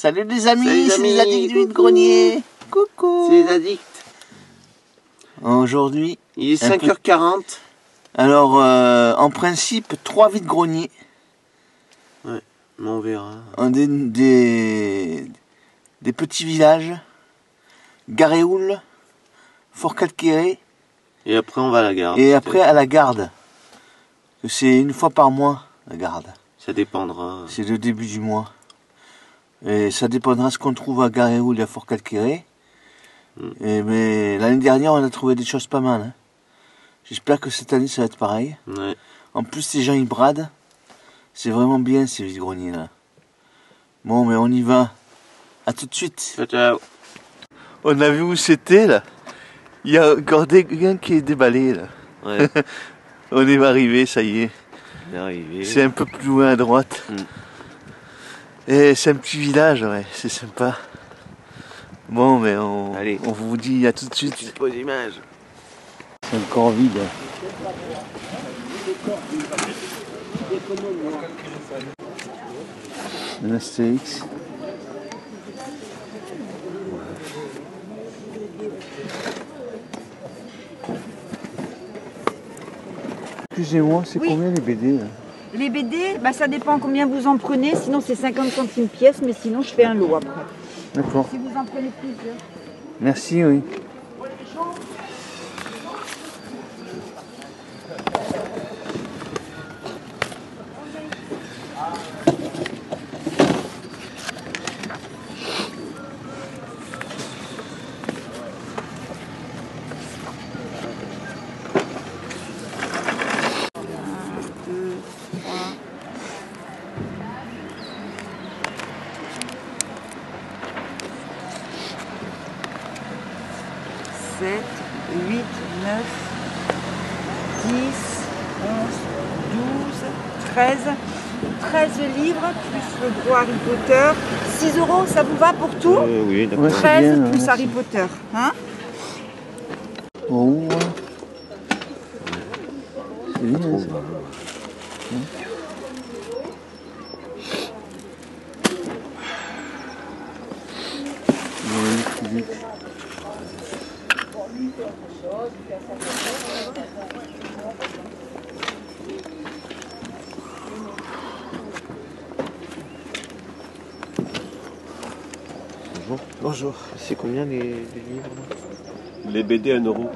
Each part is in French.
Salut les amis, c'est les addicts du vide-grenier. Coucou. C'est les addicts. Aujourd'hui, il est 5h40. Alors, en principe, 3 vide-greniers. Ouais, mais on verra. Des petits villages. Garéoul, Fort-Calquéré. Et après, on va à la garde. Et après, à la garde. C'est une fois par mois, la garde. Ça dépendra. C'est le début du mois. Et ça dépendra ce qu'on trouve à Garéoul et à Fort-Calquéré. Mais l'année dernière, on a trouvé des choses pas mal. Hein. J'espère que cette année, ça va être pareil. Ouais. En plus, les gens, ils bradent. C'est vraiment bien, ces vide-greniers là. Bon, mais on y va. À tout de suite. Ciao, ciao. On a vu où c'était, là. Il y a encore quelqu'un qui est déballé, là. Ouais. On est arrivé, ça y est. On est arrivé. C'est un peu plus loin à droite. Et c'est un petit village, ouais, c'est sympa. Bon, mais on vous dit à tout de suite. Une pause image. C'est encore vide. Un Astérix. Excusez-moi, c'est combien les BD là? Les BD, bah, ça dépend combien vous en prenez, sinon c'est 50 centimes pièce, mais sinon je fais un lot après. D'accord. Si vous en prenez plusieurs. Merci, oui. Sept, 8, 9, 10, 11, 12, 13 livres, plus le gros Harry Potter. 6 €, ça vous va pour tout? Oui, d'accord. Ouais, 13 bien, plus hein, Harry Potter. Hein? Oh. C'est bien, ça. Bonjour. Bonjour. C'est combien les livres? Les BD 1 €.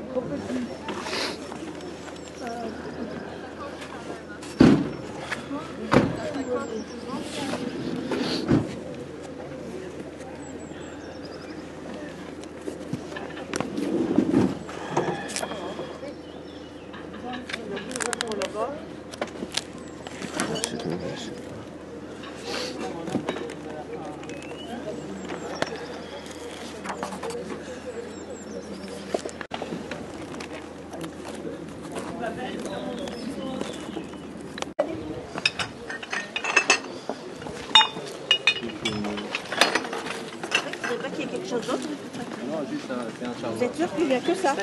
Vous êtes sûr qu'il n'y a que ça? Ah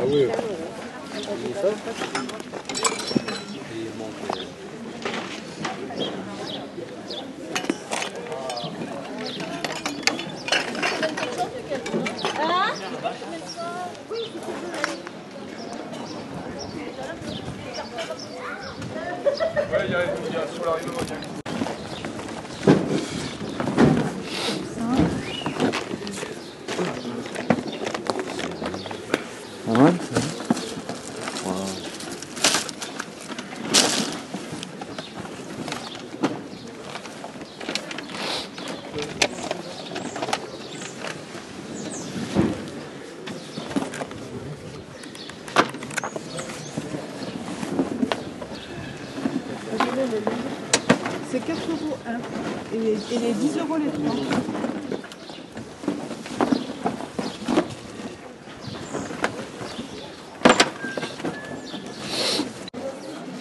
oui. Il y a sur l'arrivée. Pas mal, ça. C'est 4 € un. Et les 10 € les 3.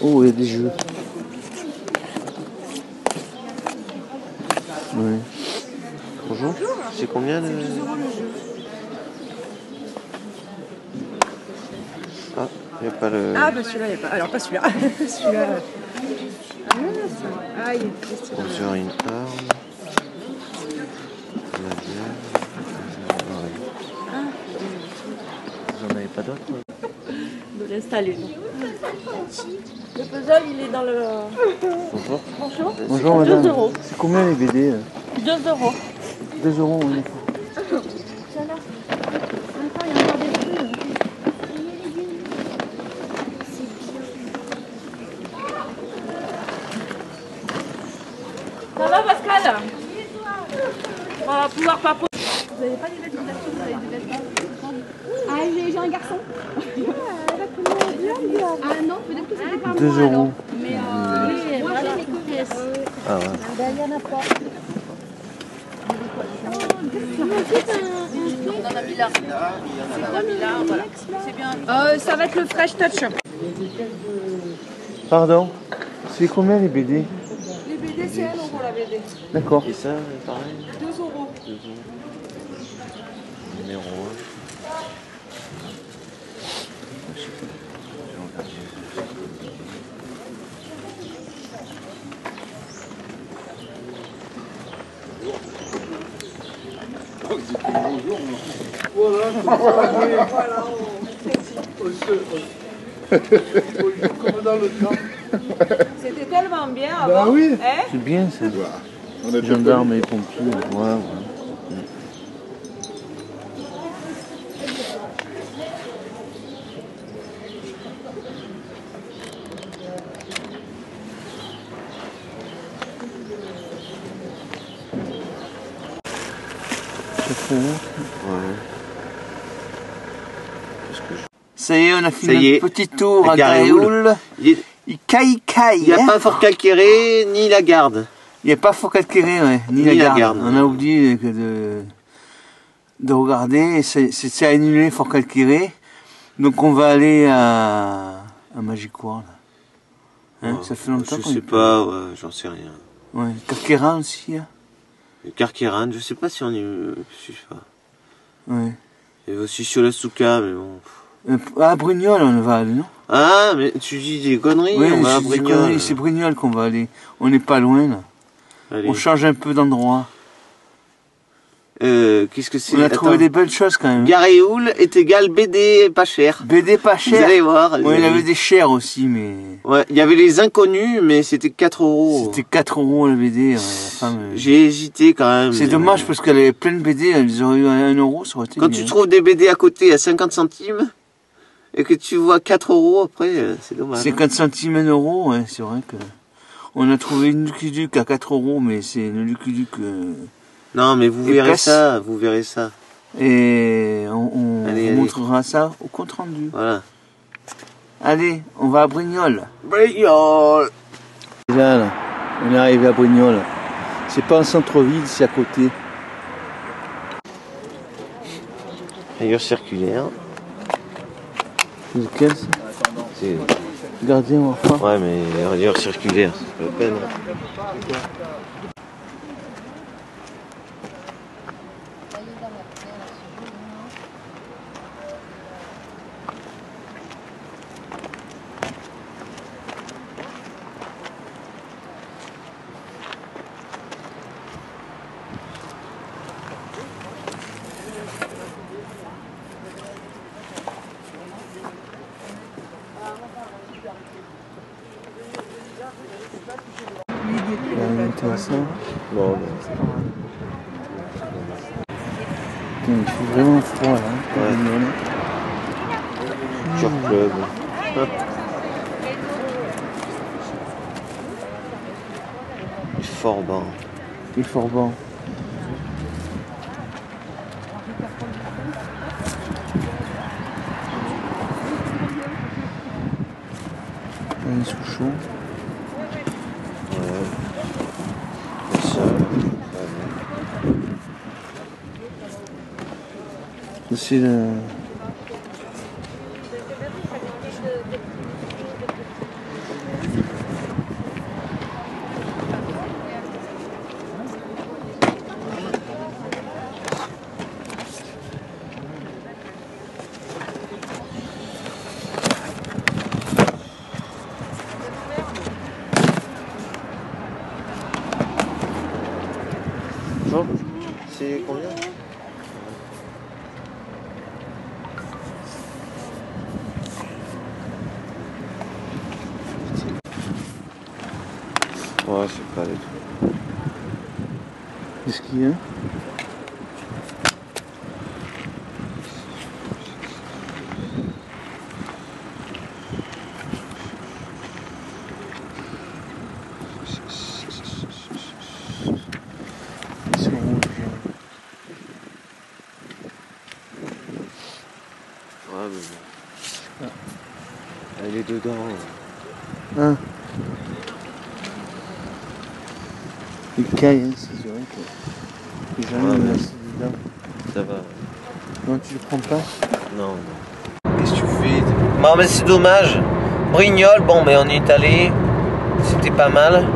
Oh, il y a des jeux. Oui. Bonjour. C'est combien le... 10 € le jeu. Ah, il n'y a pas le... Ah, bah celui-là, il n'y a pas. Alors, pas celui-là. Celui-là. Ah, il est triste. Conjure une arme. d'autres? De l'installer. Le puzzle, il est dans le... Bonjour. Bonjour. Bonjour 2 madame. euros. C'est combien les BD 2 euros. 2 euros, oui. Ça va Pascal? On va pouvoir papoter. Vous n'avez pas des vêtements d'action, vous avez des vêtements? Ah, j'ai un garçon. Ah non, peut-être que c'était pas 2 moi euros. alors. Mais oui, moi j'ai les cookies. Ah ouais. Ben, il y en a pas. On en a mis là. On en a mis là, voilà. C'est bien. Ça va être le Fresh Touch. Pardon. C'est combien les BD? Les BD, c'est 1 euro la BD. D'accord. Et ça, pareil? 2 euros. 2 euros. Numéro 1. Comme dans le camp. C'était tellement bien avant. Bah oui. Hein? C'est bien ça. On a Gendarmes et pompiers. Ouais, ouais. Ça y est, on a Ça fait y est. un petit tour À à Garéoul. Garéoul. Il caille. Il n'y a pas Fort Calquéré ni la Garde. Il n'y a pas Fort Calquéré, ouais, ni Ni la la garde. garde. On a oublié de regarder. C'est annulé Fort Calquéré. Donc on va aller à Magic World. Hein, ça fait longtemps Je qu'on sais y pas, ouais, j'en sais rien. Ouais, Carqueiran aussi. Hein. Carqueiran, je sais pas si on y... Je sais pas. Ouais. Il y a aussi sur la Souka, mais bon. À Brignoles, on va aller, non? Ah, mais tu dis des conneries, Oui, on va à Brignoles. c'est Brignoles qu'on va aller. On n'est pas loin, là. Allez. On change un peu d'endroit. Qu'est-ce que c'est? On a trouvé Attends. des belles choses quand même. Garéoul est égal BD pas cher. BD pas Vous cher. allez voir. les Ouais, il y amis. avait des chers aussi, mais Ouais, il y avait les inconnus, mais c'était 4 euros. c'était 4 euros la BD. La femme, J'ai hésité quand même. c'est mais dommage bon. parce qu'elle avait plein de BD, elles auraient eu 1 euro, ça aurait été Quand bien. tu trouves des BD à côté à 50 centimes et que tu vois 4 euros après, c'est dommage. 50 centimes, 1 euro, ouais, c'est vrai que. On a trouvé une Lucky Luke à 4 euros, mais c'est une Lucky Luke. Non, mais vous verrez Épaisse. ça, vous verrez ça. Et on Allez, vous allez. montrera ça au compte rendu. Voilà. Allez, on va à Brignoles. Brignoles. Là, on est arrivé à Brignoles. C'est pas en centre-ville, c'est à côté. Rayure circulaire. C'est lequel ça? C'est... Gardien ou enfant? Ouais, mais rayure circulaire, c'est pas la peine. Intéressant. Bon, Il fait vraiment froid là. Ouais. Brignoles. Tour Club. Fort bon. Il est fort bon. Un Souchon. Ouais. Ça. C'est le. Bon, c'est combien? Pascal et tout. Qu'est-ce qu'il y a? Ils sont rouges. Ouais, mais... Elle est dedans. Hein? Les cailles, hein, c'est vrai que les gens Ouais, ils mais- laissent dedans. Ça va. Non, tu le prends pas? Non, non. Qu'est-ce que tu fais? Bon, mais c'est dommage. Brignoles, bon, mais on y est allé. C'était pas mal.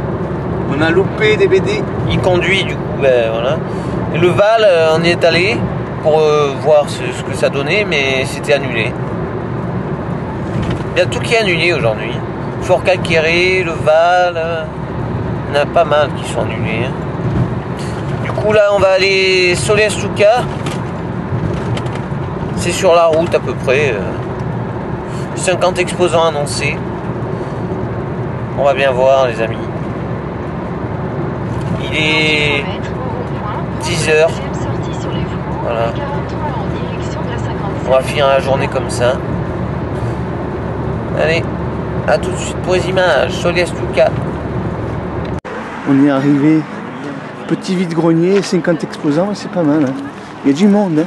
On a loupé des BD. Il conduit, du coup, ben voilà. Et le Val, on y est allé pour voir ce que ça donnait, mais c'était annulé. Il y a tout qui est annulé aujourd'hui. Fort Calquéré, le Val, il y en a pas mal qui sont annulés. Hein. Du coup, là, on va aller Solestuca. C'est sur la route à peu près. 50 exposants annoncés. On va bien voir, les amis. Il est 10h. Voilà. On va finir la journée comme ça. Allez, à tout de suite pour les images. Solestuca. On est arrivé. Petit vide-grenier, 50 exposants, c'est pas mal. Hein. Il y a du monde. Hein.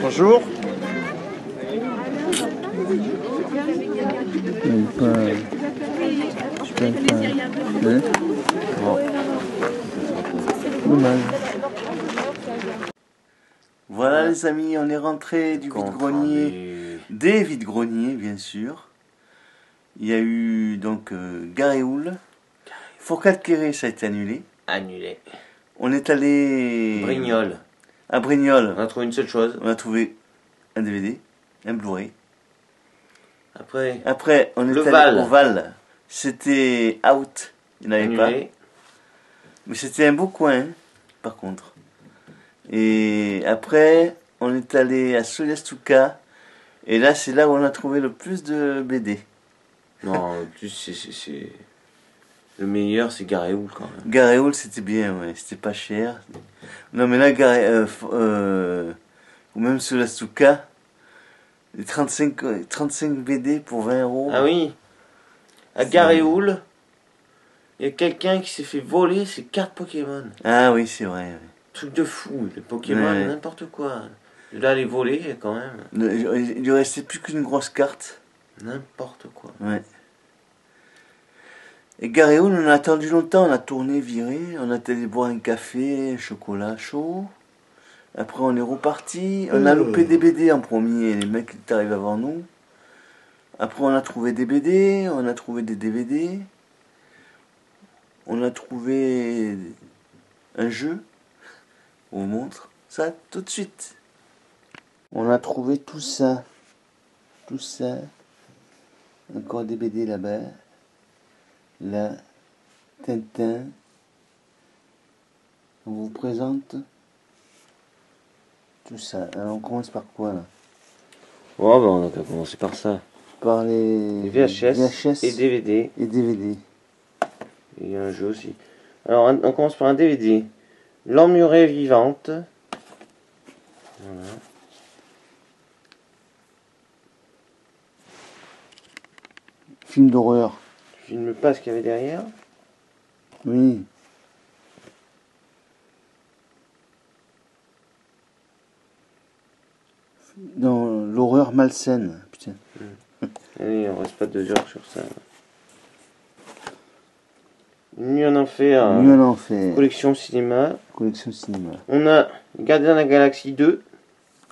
Bonjour. Même pas. Je peux pas. Hein? Dommage. Voilà les amis, on est rentré du vide-grenier, des vides-greniers bien sûr. Il y a eu donc Garéoul, Fort Calquéré, ça a été annulé. Annulé. On est allé Brignoles. à Brignoles. On a trouvé une seule chose. On a trouvé un DVD, un Blu-ray. Après, on est le allé Val. au Val. C'était out, il n'y en avait pas. annulé. Mais c'était un beau coin, hein, par contre. Et après, on est allé à Solestuca. Et là, c'est là où on a trouvé le plus de BD. Non, en plus, c'est... Le meilleur, c'est Garéoul quand même. Garéoul, c'était bien, ouais. C'était pas cher. Non, mais là, ou même Solestuca, les 35 BD pour 20 €. Ah oui. À Garéoul, il y a quelqu'un qui s'est fait voler ses cartes Pokémon. Ah oui, c'est vrai. Ouais. Truc de fou, les Pokémon, Ouais. n'importe quoi. Là, les voler quand même. Il lui restait plus qu'une grosse carte. N'importe quoi. Ouais. Et Garéoul, on a attendu longtemps, on a tourné, viré, on a allé boire un café, un chocolat chaud. Après, on est reparti. On a loupé des BD en premier, les mecs étaient arrivés avant nous. Après, on a trouvé des BD, on a trouvé des DVD. On a trouvé un jeu. On vous montre ça tout de suite. On a trouvé tout ça. Tout ça. Encore des BD là-bas. Là, Tintin. On vous présente tout ça. Alors on commence par quoi là? Oh, bah, on a qu'à commencer par ça. Par les VHS et DVD. Et DVD. Il y a un jeu aussi. Alors, on commence par un DVD. L'emmurée vivante. Voilà. Film d'horreur. Je filme pas ce qu'il y avait derrière. Oui. Dans l'horreur malsaine. Putain. Allez, on reste pas 2 heures sur ça. Nuit en enfer. Nuit en enfer. Collection cinéma. Collection cinéma. On a Gardien de la Galaxie 2.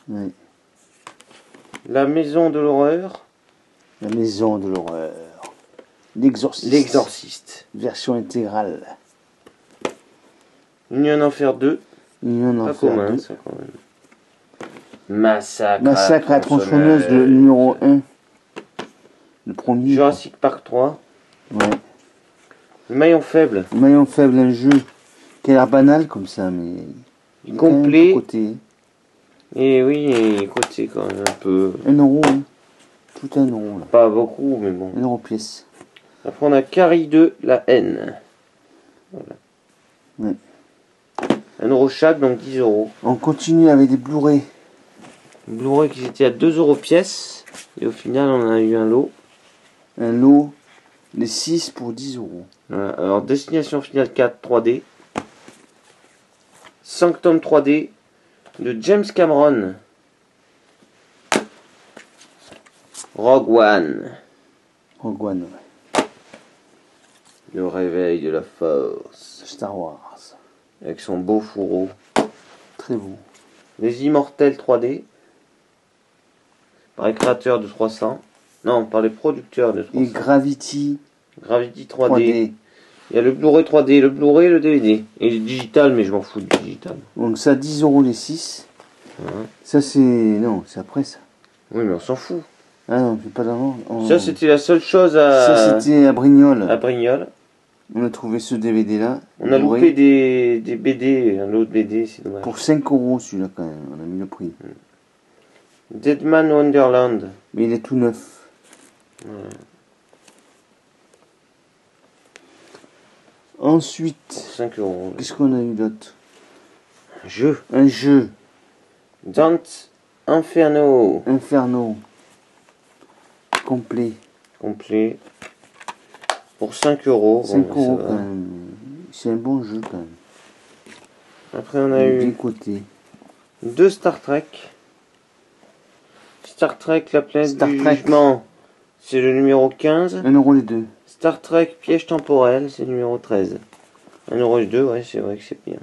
Oui. La Maison de l'horreur. La maison de l'horreur. L'exorciste. L'Exorciste. Version intégrale. Union Enfer 2. Union Pas Enfer commun, 2. ça, quand même. Massacre Massacre à la tronçonneuse, le numéro 1. Le premier. Jurassic Park 3. Ouais. Le maillon faible. Maillon faible, un jeu qui a l'air banal comme ça, mais. il est quand même Complet. tout côté. Et oui, et côté quand même un peu. 1 euro, hein. Tout 1 euro là. Pas beaucoup, mais bon. 1 euro pièce. Après, on a Carrie 2, la haine. Voilà. Ouais. 1 euro chaque, donc 10 euros. On continue avec des Blu-ray. Blu-ray qui était à 2 euros pièce. Et au final, on a eu un lot. Un lot, les 6 pour 10 euros. Voilà. Alors, Destination Finale 4 3D. Sanctum 3D de James Cameron. Rogue One. Rogue One, ouais. Le réveil de la force. Star Wars. Avec son beau fourreau. Très beau. Les Immortels 3D. Par les créateurs de 300. Non, par les producteurs de 300. Et Gravity Gravity 3D. 3D. Il y a le Blu-ray 3D, le Blu-ray et le DVD. Et le digital, mais je m'en fous du digital. Donc ça, 10 euros les 6. Ouais. Ça c'est... Non, c'est après ça. Oui, mais on s'en fout. Ah non, c'est pas d'avant. Ça, c'était la seule chose à... Ça c'était à Brignoles. à Brignoles. On a trouvé ce DVD là. On a Blu-ray. loupé des BD, un autre BD, c'est dommage. Pour 5 euros celui-là quand même, on a mis le prix. Deadman Wonderland. Mais il est tout neuf. Pour Ensuite, 5 euros. qu'est-ce qu'on a eu d'autre? Jeu. Un jeu, Dante Inferno. Inferno. Complet. Complet. Pour 5 euros. 5 Bon, ça euros va. quand même. C'est un bon jeu quand même. Après, on a Bien eu coté. 2 Star Trek. Star Trek, la planète Star du Trek. jugement. C'est le numéro 15. 1 euro les deux. Star Trek, piège temporel, c'est le numéro 13. 1 euro les deux, ouais, c'est vrai que c'est bien.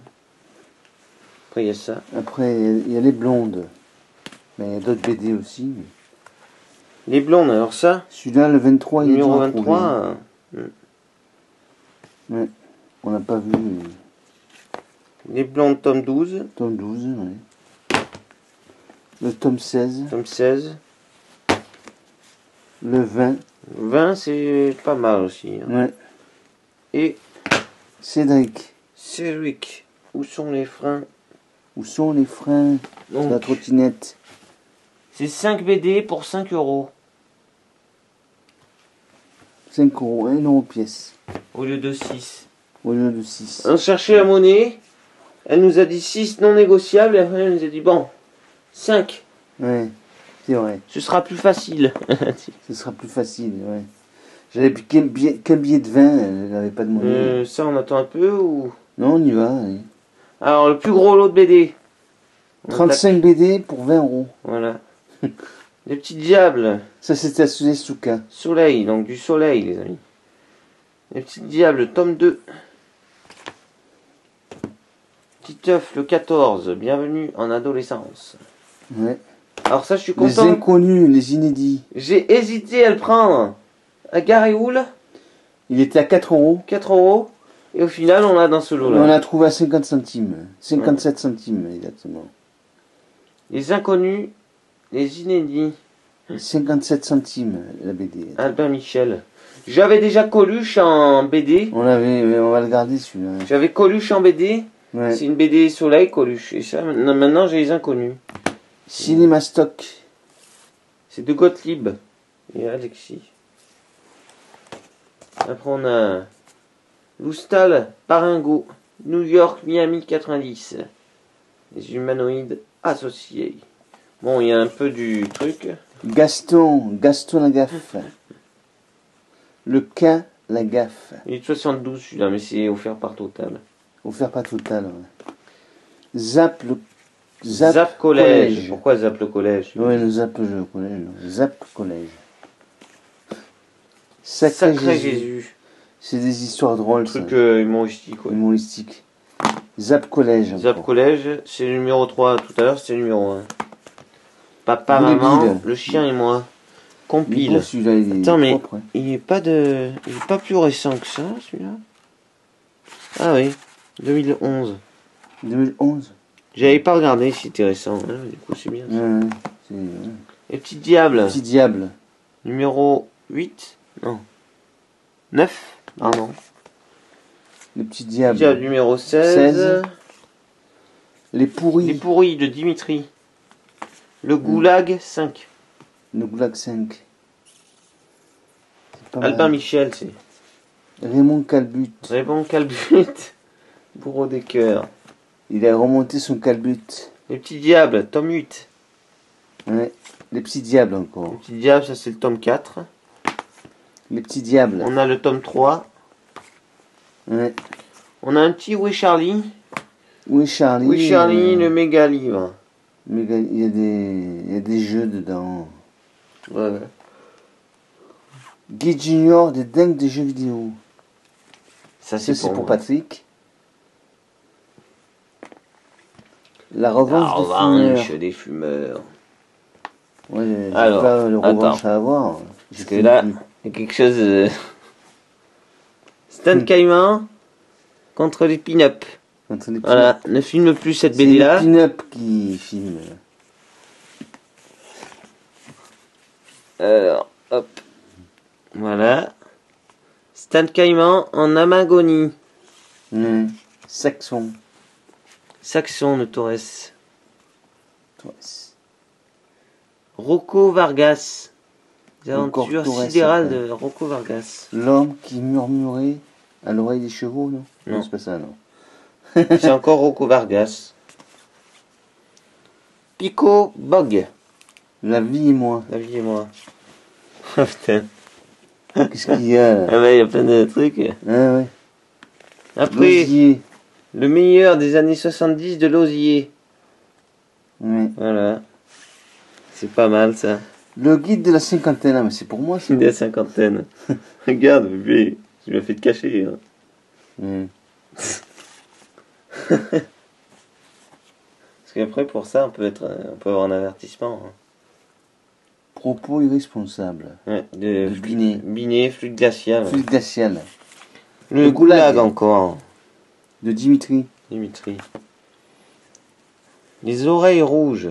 Après, il y a ça. Après, il y a les blondes. Mais il y a d'autres BD aussi. Les blondes, alors ça, Celui-là, le 23, il est numéro dur à trouver. 23. Ouais. On n'a pas vu. Les blondes, tome 12. Tome 12, ouais. Le tome 16. Tome 16. Le 20. 20, c'est pas mal aussi. Hein. Ouais. Et Cédric. Cédric, où sont les freins? Où sont les freins de la Donc, trottinette? c'est 5 BD pour 5 euros. 5 euros, 1 euro pièce. Au lieu de 6. Au lieu de 6. On cherchait la monnaie. Elle nous a dit 6 non négociables. Et après, elle nous a dit bon, 5. Ouais, c'est vrai. Ce sera plus facile. Ce sera plus facile, ouais. J'avais pris qu'un billet de 20, elle n'avait pas de monnaie. Ça, on attend un peu ou... Non, on y va. Allez. Alors, le plus gros lot de BD. On 35 BD pour 20 euros. Voilà. Les petits diables. Ça, c'était à Suzuka. Soleil, donc du soleil, les amis. Les petits diables, tome 2. Petit œuf, le 14. Bienvenue en adolescence. Ouais. Alors ça, je suis Les content. inconnus, les inédits. J'ai hésité à le prendre à Garéoul, Il était à 4 euros. 4 euros. Et au final, on l'a dans ce On lot-là. l'a trouvé à 50 centimes. 57 centimes, exactement. Les inconnus, les inédits. 57 centimes, la BD. Albin Michel. J'avais déjà Coluche en BD. On va le garder celui-là. J'avais Coluche en BD. Ouais. C'est une BD Soleil, Coluche. Et ça, maintenant, j'ai les inconnus. Cinéma Stock. C'est de Gottlieb et Alexis. Après, on a Loustal, Paringo, New York, Miami 90. Les humanoïdes associés. Bon, il y a un peu du truc. Gaston Lagaffe. Le K Lagaffe. Il est de 72 celui-là, mais c'est offert par Total. Offert pas total. Ouais. Zap Zap Collège. Pourquoi Zap le collège? Ouais, le Zap le collège. Zap Collège. Sacré Jésus. C'est des histoires drôles. Truc ça. humoristique. Ouais. Humoristique. Zap Collège. Zap encore. Collège, c'est le numéro 3. Tout à l'heure, c'était le numéro 1. Papa, Vous les maman, billes. le chien et moi. Il est Compile. beau, celui-là, il est Attends, mais propre. Hein. il est pas plus récent que ça, celui-là. Ah oui, 2011. 2011. J'avais pas regardé si c'était récent, hein, du coup c'est bien. Ouais, c'est... Les petits diables, Petit diable. numéro 8 Non. 9 Pardon. Le petit diable. Diable numéro 16. Les pourris. Les pourris de Dimitri. Le goulag 5. Le Goulag 5. C'est pas Albin mal. Michel, c'est. Raymond Calbut. Raymond Calbut. Bourreau des cœurs. Il a remonté son Calbut. Les petits diables, tome 8. Ouais. Les petits diables Les encore. petits diables, ça c'est le tome 4. Les petits diables. On a le tome 3. Ouais. On a un petit Oui Charlie. Oui Charlie. Oui Charlie, le méga livre. Mais il y a des jeux dedans. Ouais. Guy Junior des dingues des jeux vidéo. Ça Ça c'est c'est pour moi. Patrick. La revanche La des fumeurs. revanche des fumeurs. Ouais, j'ai Alors, pas le revanche attends. à avoir. Parce que là, il y a quelque chose. Stan Caïman contre les pin-up. Entre les Voilà, ne filme plus cette c'est BD les là. pin-up qui filment. Alors, hop. Voilà. Stan Caïman en Amagonie. Saxon. Saxon de Torres. Ouais. Rocco Vargas. Les Encore aventures Torres, sidérales après. de Rocco Vargas. L'homme qui murmurait à l'oreille des chevaux, non? Non. C'est pas ça, non. C'est encore Rocco Vargas. Pico Bog. La vie et moi. La vie et moi. Ah, putain. Qu'est-ce qu'il y a là? Ah ouais, il y a plein de trucs. Ah ouais. Après, L'osier. le meilleur des années 70 de l'osier. Ouais. Voilà. C'est pas mal ça. Le guide de la cinquantaine, ah, mais c'est pour moi ça. De la cinquantaine. Regarde, bébé. Tu m'as fait te cacher. Hein. Ouais. Parce qu'après, pour ça, on peut avoir un avertissement. Hein. Propos irresponsables. Ouais, De Binet. Binet, flux glacial. Fluide glacial. Le goulag encore. De Dimitri. Dimitri. Les oreilles rouges.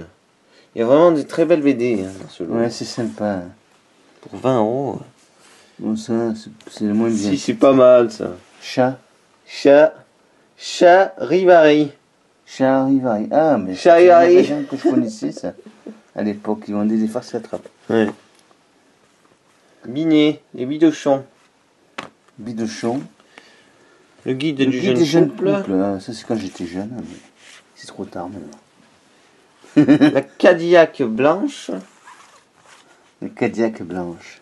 Il y a vraiment des très belles BD hein, dans ce lot. Ouais, c'est sympa. Pour 20 €. Bon, ça, c'est le moins bien. Si, c'est pas mal ça. Chat. Chat Rivari. Charivari. Ah, mais Charivari. c'est un magasin que je connaissais, ça. À l'époque, ils vendaient des farces à trappe. Ouais. Binet, les bidochons. Bidochon. Le guide Le du guide jeune des jeunes couple. couples. Ah, ça, c'est quand j'étais jeune, mais c'est trop tard maintenant. La Cadillac blanche. Les Cadillac blanches.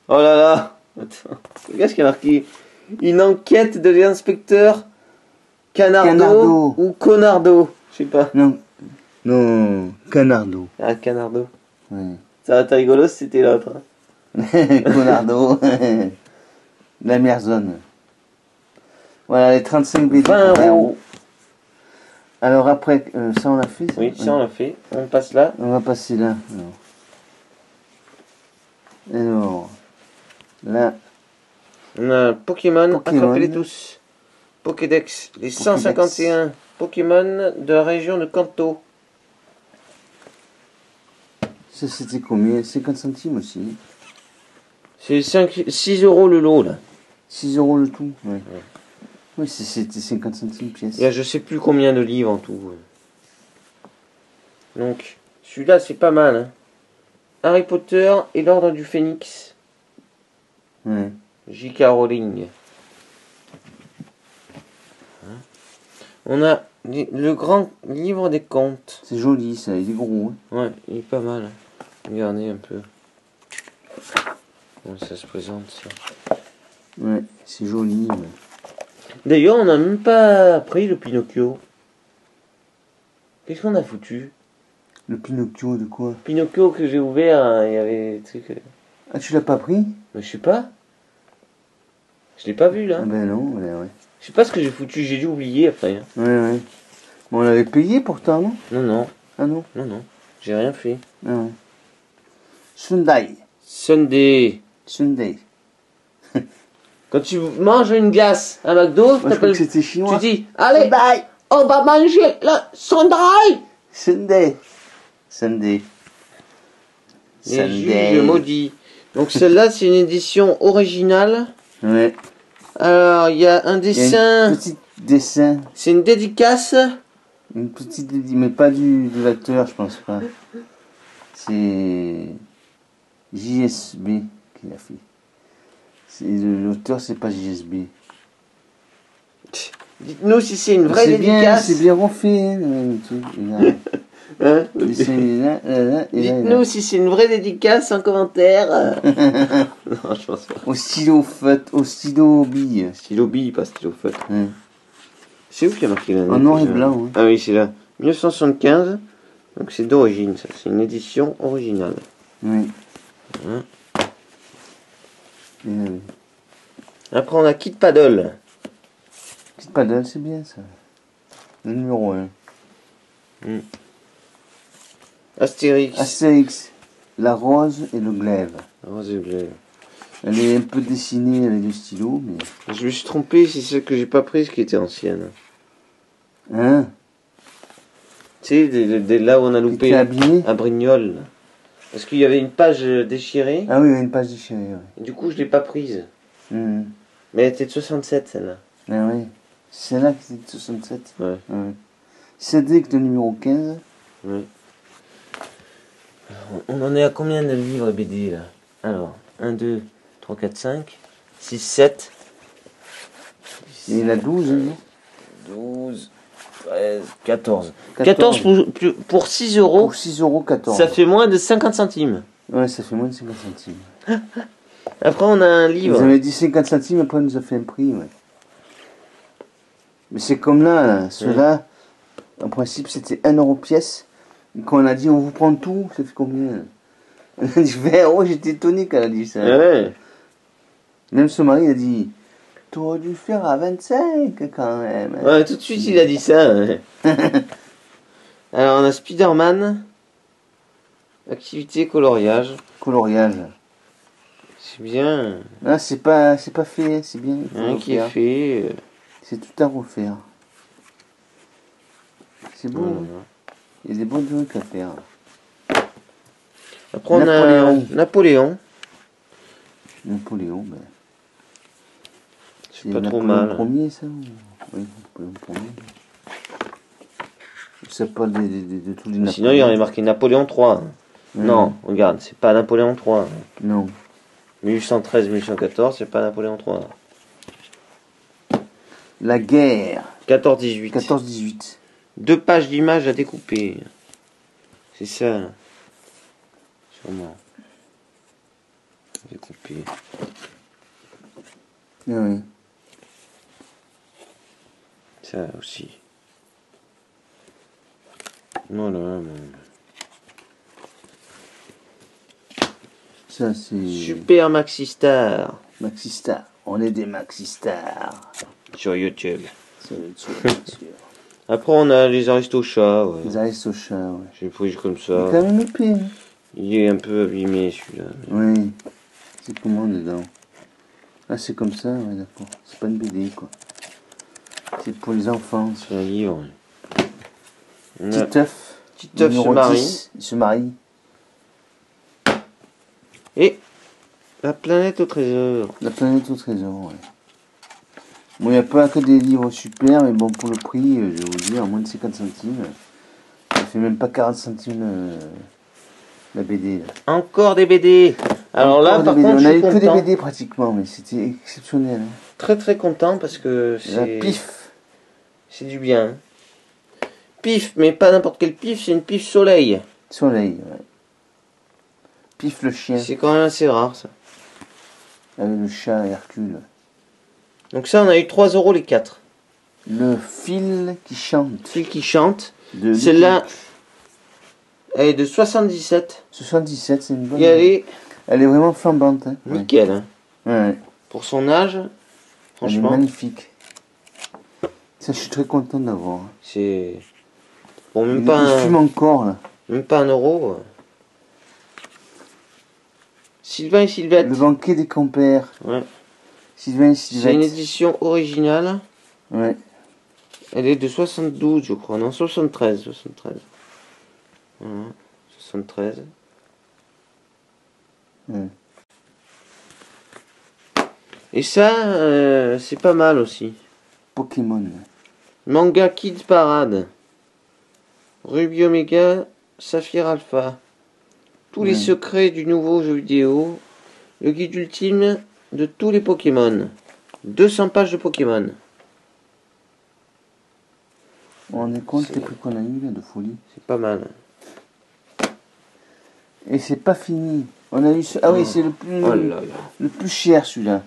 Oh là là. Attends. Qu'est-ce qu'il y a marqué? Une enquête de l'inspecteur Canardo ou Conardo. Je sais pas. Non. Non, Canardo. Ah, Canardo. Ouais. Ça va être rigolo si c'était l'autre. Hein. Conardo. La Merzone. Voilà, les 35 BD. 20 €. Alors après, ça on l'a fait ça Oui, ça on l'a fait. On passe là. On va passer là. Alors, là, On a Pokémon, Pokémon. attrapez-les tous. Pokédex, les 151 Pokémon de la région de Kanto. ça c'était combien? 50 centimes aussi. C'est 6 € le lot là. 6 € le tout. Ouais. Oui, c'était 50 centimes pièce. Il y a je sais plus combien de livres en tout. Donc, celui-là c'est pas mal. Hein. Harry Potter et l'Ordre du Phénix. Ouais. J.K. Rowling. On a le grand livre des contes. C'est joli ça, il est gros. Hein. Ouais, il est pas mal. Hein. Regardez un peu. Comment ça se présente ça. Ouais, c'est joli. Ouais. D'ailleurs, on n'a même pas pris le Pinocchio. Qu'est-ce qu'on a foutu? Le Pinocchio de quoi? Pinocchio que j'ai ouvert, hein, il y avait des trucs. Ah, tu l'as pas pris? Mais je sais pas. Je l'ai pas vu là. Ah ben non, ouais. Je sais pas ce que j'ai foutu, j'ai dû oublier après. Hein. Ouais. Bon, on l'avait payé pourtant, non? Non, non, Ah non? non, non. J'ai rien fait. Ah ouais. Sunday. Sunday. Sunday. Quand tu manges une glace à McDo, Moi, je crois que c'était tu chinois. dis allez, bye. On va manger la Sunday. Sunday. Sunday. Les juges maudits. Donc celle-là, c'est une édition originale. Ouais. Alors, il y a un Il y a dessin. un petit dessin. C'est une dédicace. Une petite, mais pas de l'acteur, je pense pas. C'est JSB qui l'a fait. L'auteur, c'est pas JSB. Dites-nous si c'est une vraie dédicace. C'est bien refait. Hein, le truc. Hein Dites-nous si c'est une vraie dédicace en commentaire. Non, je pense pas. Au stylo bille. Stylo bille, pas stylo feutre. Ouais. C'est où qu'il y a marqué l'année? En noir et blanc. Hein. Ah oui, c'est là. 1975. Donc c'est d'origine, ça. C'est une édition originale. Oui. Hein. Oui. Après, on a Kid Paddle. Kid Paddle, c'est bien ça. Le numéro 1. Astérix. Astérix, la rose et le glaive. Rose et glaive. Elle est un peu dessinée avec du stylo, mais... Je me suis trompé, c'est celle que j'ai pas prise qui était ancienne. Hein? Tu sais, là où on a loupé abîmé à Brignoles. Parce qu'il y avait une page déchirée. Ah oui, une page déchirée, ouais. Et du coup, je l'ai pas prise. Mmh. Mais elle était de 67, celle-là. Ah oui. C'est celle-là qui était de 67. Ouais. Ouais. C'est avec le numéro 15. Ouais. Alors, on en est à combien de livres BD, là? Alors, 1, 2, 3, 4, 5, 6, 7. Et il a 12, hein. 12, 13, 14. 14 pour 6 euros. Pour 6 euros 14. Ça fait moins de 50 centimes. Ouais, ça fait moins de 50 centimes. Après, on a un livre. Vous avez dit 50 centimes, après on nous a fait un prix, ouais. Mais c'est comme là, ceux-là, en principe c'était 1 euro pièce. Et quand on a dit on vous prend tout, ça fait combien? On a dit 20 euros, j'étais étonné quand elle a dit ça. Ouais. Même son mari il a dit, t'aurais dû faire à 25 quand même. Ouais, tout de suite il a dit ça. Ouais. Alors on a Spider-Man. Activité coloriage. Coloriage. C'est bien. Ah, c'est pas fait, c'est bien. Rien qui est fait. C'est tout à refaire. C'est beau. Voilà. Il y a des bons trucs à faire. Après on a Napoléon. Napoléon, ben. C'est pas trop Napoléon mal. Premier, ça ou... Oui, Napoléon Premier. C'est pas de tous les Napoléons. Sinon il y aurait marqué Napoléon 3. Non, regarde, c'est pas Napoléon 3. Non. 1813-1814, c'est pas Napoléon 3. La guerre. 14-18. 14-18. 2 pages d'images à découper. C'est ça. Sûrement. Découper. Ah oui. Ça aussi. Voilà. Ça c'est... Super Maxi Star. Maxi Star. On est des Maxi Stars. Sur YouTube. Sur YouTube, bien sûr. Après on a les Aristochats. Ouais. Les Aristochats, ouais. J'ai pris comme Il est ça. quand même épais. Hein. Il est un peu abîmé celui-là. Oui. C'est comment dedans? Ah, c'est comme ça, ouais, d'accord. C'est pas une BD, quoi. C'est pour les enfants. C'est un livre. On a Titeuf. Titeuf se marie. 10, il se marie. Et la planète au trésor. La planète au trésor, ouais. Bon, il n'y a pas que des livres super, mais bon, pour le prix, je vais vous dire, à moins de 50 centimes. Ça fait même pas 40 centimes la BD. Là. Encore des BD. Alors là, par contre, on je a suis eu que des content. BD pratiquement, mais c'était exceptionnel. Hein. Très très content parce que La c'est pif. c'est du bien. Pif, mais pas n'importe quel pif, c'est une pif soleil. Soleil, ouais. Pif le chien, C'est quand même assez rare ça. avec le chat Hercule. Donc ça, on a eu 3 euros les 4. Le fil qui chante. Fil qui chante. De Celle-là, elle est de 77. 77, c'est une bonne. Et elle est vraiment flambante. Hein. nickel. Hein. Ouais. Pour son âge, Elle est franchement, magnifique. Ça, je suis très content d'avoir. c'est... Bon, Il fume encore, là. même pas 1 euro. Sylvain et Sylvette. Le banquet des compères. Ouais. Sylvain et C'est une Sylvette. édition originale. Ouais. Elle est de 72, je crois. Non, 73. 73. Voilà. 73. Et ça, c'est pas mal aussi. Pokémon. Manga Kids Parade. Ruby Omega, Saphir Alpha. Tous les secrets du nouveau jeu vidéo. Le guide ultime de tous les Pokémon. 200 pages de Pokémon. On est compte les prix qu'on a eu là, de folie. C'est pas mal. Et c'est pas fini. On a eu ah oui, c'est Oh là là. le plus cher celui-là.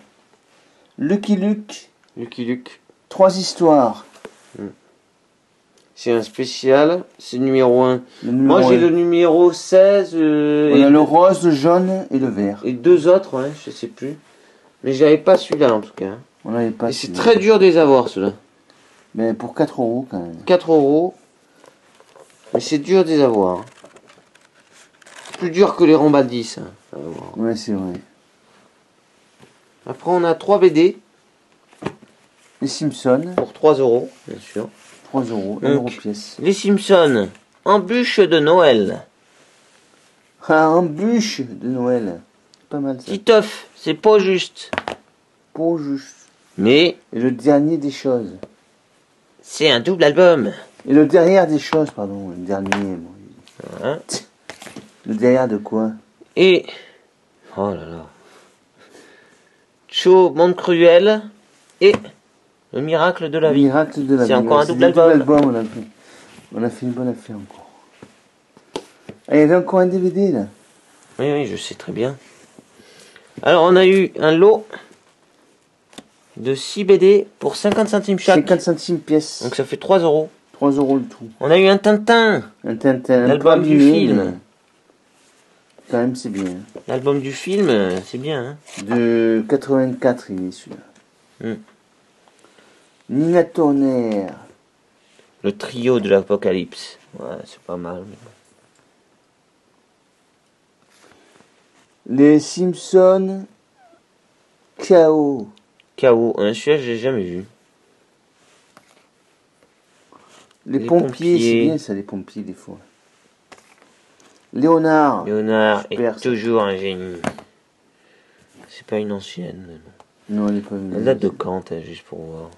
Lucky Luke. Lucky Luke. 3 histoires. C'est un spécial. C'est le numéro 1. Le numéro Moi j'ai 1. le numéro 16. On a le rose, le jaune et le vert. Et 2 autres, ouais, je sais plus. Mais j'avais pas celui-là en tout cas. On n'avait pas. Et c'est très dur de les avoir ceux-là. Mais pour 4 € quand même. 4 €. Mais c'est dur de les avoir. Plus dur que les Rombaldis. Hein. Ça va voir. Ouais, c'est vrai. Après on a 3 BD Les Simpsons, pour 3 €, bien sûr. 3 €, 1 Donc, € pièce. Les Simpsons, embûche de Noël. Ah, un bûche de Noël. Pas mal ça. Titeuf, c'est pas juste. Pour juste. Mais Et le dernier des choses. c'est un double album. Et le derrière des choses, pardon. Le dernier. Bon. Hein. Le derrière de quoi? Et... Oh là là. Cho, Monde Cruel. Et... Le miracle de la Le vie. miracle de la vie. C'est encore un C'est double des album. On a fait une bonne affaire encore. Ah, il y avait encore un DVD là. Oui, oui, je sais très bien. Alors, on a eu un lot de 6 BD pour 50 centimes chaque. 50 centimes pièce. Donc ça fait 3 €. 3 € le tout. On a eu un Tintin. Un Tintin. L'album du film. Quand même, c'est bien. L'album du film, c'est bien. Hein. De 84, il est celui-là. Nina Turner. Le trio de l'Apocalypse. Ouais, c'est pas mal. Les Simpsons. Chaos. KO, un celui-là, j'ai jamais vu. Les Les pompiers, pompiers. c'est bien ça, les pompiers, des fois. Léonard. Léonard Super, est ça. toujours un génie. C'est pas une ancienne. Mais bon. Non, elle est pas venue. Elle date de quand, hein, juste pour voir.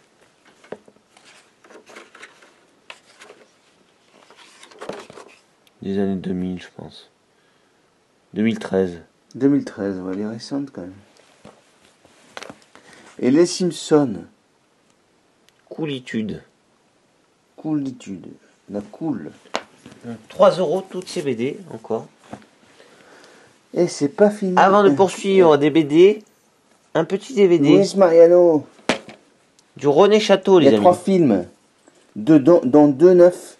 Des années 2000, je pense. 2013. 2013, ouais, elle est récente quand même. Et les Simpsons. Coolitude. Coolitude. La cool. 3 € toutes ces BD, encore. Et c'est pas fini. Avant de poursuivre des BD, un petit DVD Luis Mariano. du René Château, Il les y a amis. 3 films. Dont 2 neufs.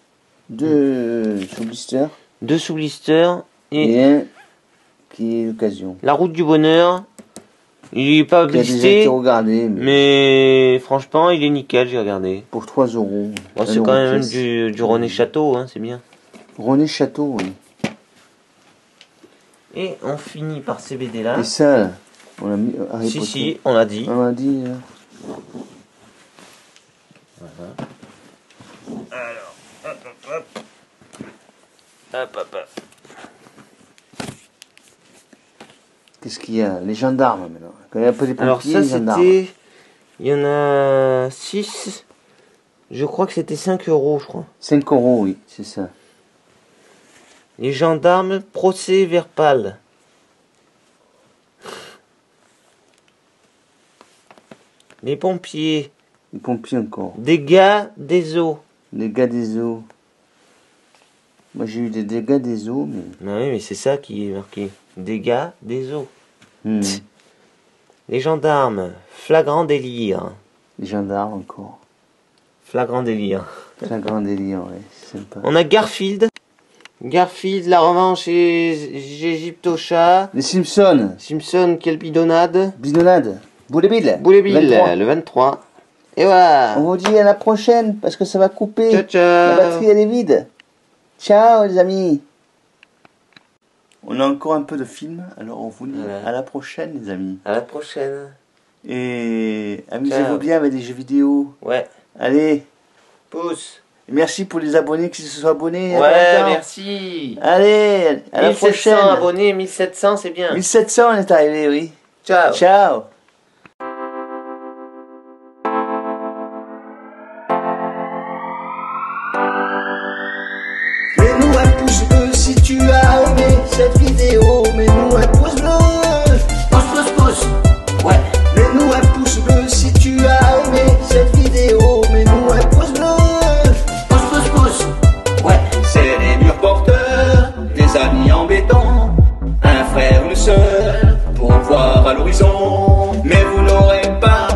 2 sur blister. 2 sous blister et Et un qui est l'occasion. La route du bonheur. Il est pas Qui a déjà blisté, été regardé. mais franchement, il est nickel, j'ai regardé. Pour 3 €. Bon, c'est quand même du René Château, hein, c'est bien. René Château, oui. Et on finit par ces BD là. Et ça, on a mis Harry Si, Potter. si, on l'a dit. On a dit. Hop, hop, hop. Qu'est-ce qu'il y a? Les gendarmes maintenant. Quand il y a un peu les pompiers, Alors ça les gendarmes. c'était... Il y en a 6. Je crois que c'était 5 €, je crois. 5 €, oui, c'est ça. Les gendarmes, procès verbal. Les pompiers, Les pompiers encore. dégâts des eaux. Les gars des eaux. Moi j'ai eu des dégâts des eaux, mais. Ah oui, mais c'est ça qui est marqué. Dégâts des eaux. Les gendarmes, flagrant délire. Les gendarmes encore. Flagrant délire. C'est un grand délire, ouais, c'est sympa. On a Garfield. Garfield, la revanche Égypte au chat. Les Simpsons. Simpson, quelle bidonnade. Bisonnade. Boulet Bill. Boulet Bill, 23. le 23. Et voilà. On vous dit à la prochaine parce que ça va couper. Ciao, ciao. La batterie elle est vide. Ciao les amis. On a encore un peu de film, alors on vous dit Voilà. à la prochaine les amis. À la prochaine. Et amusez-vous Ciao. bien avec des jeux vidéo. Ouais. Allez. Pouce. Merci pour les abonnés qui se sont abonnés. Ouais, merci. Allez, à la 1700 prochaine. abonnés, 1700, c'est bien. 1700, on est arrivé, oui. Ciao. Ciao. Mets-nous un pouce bleu si tu as aimé cette vidéo. Mets-nous un pouce bleu. Pouce, pouce, pouce. Ouais. Mets-nous un pouce bleu si tu as aimé cette vidéo. Mets-nous un pouce bleu. Pouce, pouce, pouce. Ouais. C'est des murs porteurs, des amis en béton, un frère, une sœur, pour voir à l'horizon. Mais vous n'aurez pas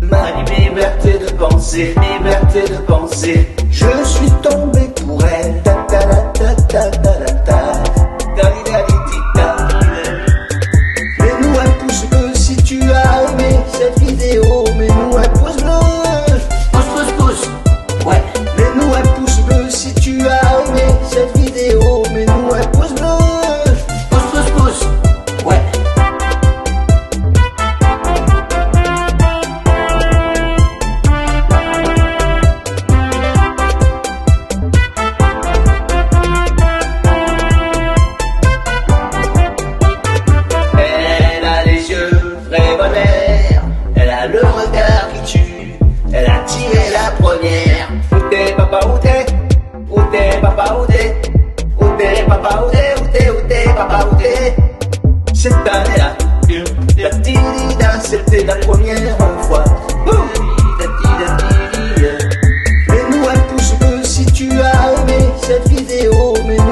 ma liberté de penser, liberté de penser. Je suis tombé pour elle. Ta ta ta ta ta ta ta. Mets-nous un pouce bleu si tu as aimé cette vidéo. Mets-nous un pouce bleu. Pouce, pouce, pouce. Ouais. Mets-nous un pouce bleu si tu as aimé cette vidéo. Mets-nous un pouce bleu. Pouce, pouce, pouce. Ouais. Elle a les yeux revolver, elle a le regard qui tue, elle a tiré la première. Où t'es papa, où t'es? Où t'es papa, où t'es? Où t'es papa, où t'es? Où t'es, où t'es papa, où t'es? Cette année-là, c'était la première fois. Mets-nous un pouce bleu si tu as aimé cette vidéo. Mets-nous